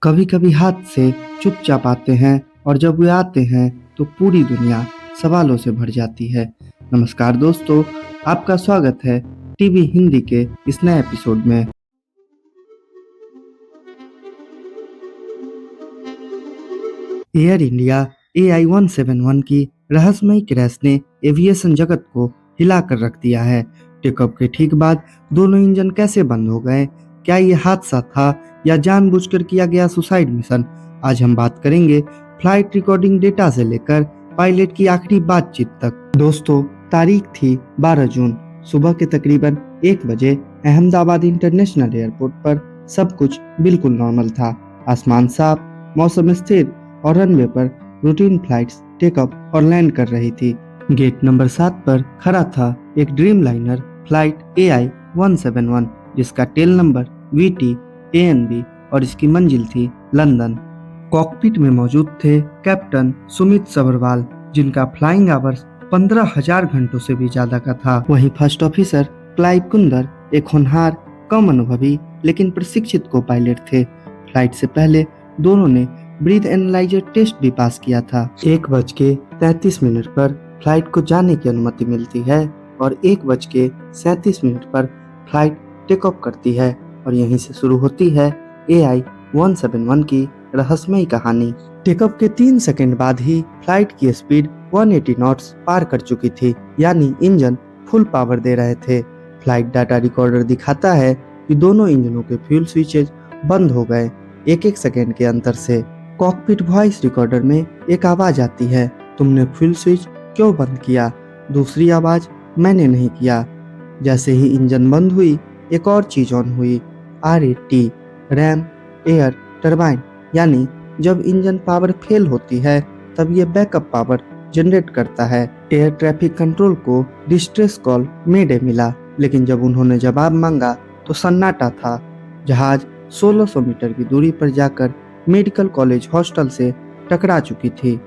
कभी कभी हादसे चुपचाप आते हैं और जब वे आते हैं तो पूरी दुनिया सवालों से भर जाती है। नमस्कार दोस्तों, आपका स्वागत है टीवी हिंदी के इस नए एपिसोड में। एयर इंडिया AI-171 की रहस्यमयी क्रैश ने एविएशन जगत को हिला कर रख दिया है। टेकऑफ के ठीक बाद दोनों इंजन कैसे बंद हो गए, क्या ये हादसा था या जानबूझकर किया गया सुसाइड मिशन? आज हम बात करेंगे फ्लाइट रिकॉर्डिंग डेटा से लेकर पायलट की आखिरी बातचीत तक। दोस्तों, तारीख थी 12 जून। सुबह के तकरीबन 1 बजे अहमदाबाद इंटरनेशनल एयरपोर्ट पर सब कुछ बिल्कुल नॉर्मल था। आसमान साफ, मौसम स्थिर और रनवे पर रूटीन फ्लाइट्स टेकऑफ और लैंड कर रही थी। गेट नंबर 7 पर खड़ा था एक ड्रीम लाइनर फ्लाइट AI-171 जिसका टेल नंबर VT-ANB और इसकी मंजिल थी लंदन। कॉकपिट में मौजूद थे कैप्टन सुमित सबरवाल, जिनका फ्लाइंग आवर्स 15,000 घंटों से भी ज्यादा का था। वहीं फर्स्ट ऑफिसर क्लाइव कुंदर एक होनहार, कम अनुभवी लेकिन प्रशिक्षित को पायलट थे। फ्लाइट से पहले दोनों ने ब्रीथ एनालाइजर टेस्ट भी पास किया था। 1:33 पर फ्लाइट को जाने की अनुमति मिलती है और 1:37 पर फ्लाइट टेक ऑफ करती है और यहीं से शुरू होती है AI-171 की रहस्यमयी कहानी। टेक ऑफ के 3 सेकंड बाद ही फ्लाइट की स्पीड 180 नॉट्स पार कर चुकी थी, यानी इंजन फुल पावर दे रहे थे। फ्लाइट डाटा रिकॉर्डर दिखाता है कि दोनों इंजनों के फ्यूल स्विचेज बंद हो गए 1-1 सेकंड के अंतर से। कॉकपिट वॉइस रिकॉर्डर में एक आवाज आती है, तुमने फ्यूल स्विच क्यों बंद किया? दूसरी आवाज, मैंने नहीं किया। जैसे ही इंजन बंद हुई, एक और चीज ऑन हुई, RAT, रैम एयर टरबाइन, यानी जब इंजन पावर फेल होती है तब ये बैकअप पावर जनरेट करता है। एयर ट्रैफिक कंट्रोल को डिस्ट्रेस कॉल मेडे मिला, लेकिन जब उन्होंने जवाब मांगा तो सन्नाटा था। जहाज 1600 मीटर की दूरी पर जाकर मेडिकल कॉलेज हॉस्टल से टकरा चुकी थी।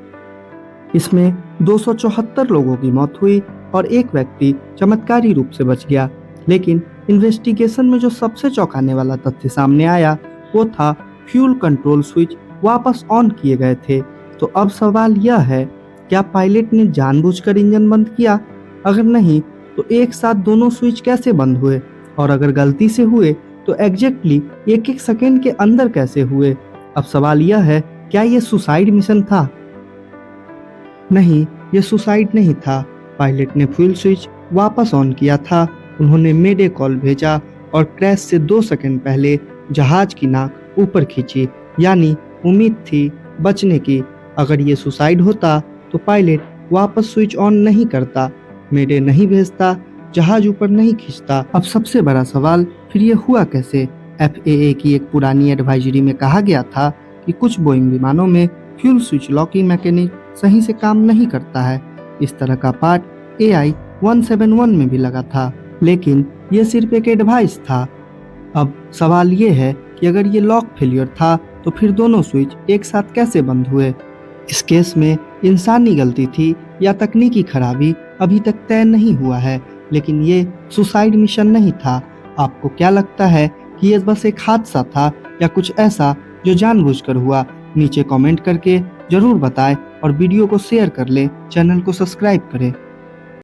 इसमें 274 लोगों की मौत हुई और एक व्यक्ति चमत्कारी रूप से बच गया। लेकिन इन्वेस्टिगेशन में जो सबसे चौंकाने वाला तथ्य सामने आया वो था फ्यूल कंट्रोल स्विच वापस ऑन किए गए थे। तो अब सवाल यह है, क्या पायलट ने जानबूझकर इंजन बंद किया? अगर नहीं तो एक साथ दोनों स्विच कैसे बंद हुए? और अगर गलती से हुए तो एग्जैक्टली 1-1 सेकेंड के अंदर कैसे हुए? अब सवाल यह है, क्या यह सुसाइड मिशन था? नहीं, यह सुसाइड नहीं था। पायलट ने फ्यूल स्विच वापस ऑन किया था। उन्होंने मेडे कॉल भेजा और क्रैश से 2 सेकंड पहले जहाज की नाक ऊपर खींची, यानी उम्मीद थी बचने की। अगर ये सुसाइड होता तो पायलट वापस स्विच ऑन नहीं करता, मेडे नहीं भेजता, जहाज ऊपर नहीं खींचता। अब सबसे बड़ा सवाल, फिर ये हुआ कैसे? FAA की एक पुरानी एडवाइजरी में कहा गया था कि कुछ बोइंग विमानों में फ्यूल स्विच लॉकिंग मैकेनिज्म सही से काम नहीं करता है। इस तरह का पार्ट AI-171 में भी लगा था, लेकिन ये सिर्फ एक एडवाइस था। अब सवाल ये है कि अगर ये लॉक फेलियर था तो फिर दोनों स्विच एक साथ कैसे बंद हुए? इस केस में इंसानी गलती थी या तकनीकी खराबी अभी तक तय नहीं हुआ है, लेकिन ये सुसाइड मिशन नहीं था। आपको क्या लगता है कि ये बस एक हादसा था या कुछ ऐसा जो जानबूझकर हुआ? नीचे कमेंट करके जरूर बताएं और वीडियो को शेयर कर लें, चैनल को सब्सक्राइब करें।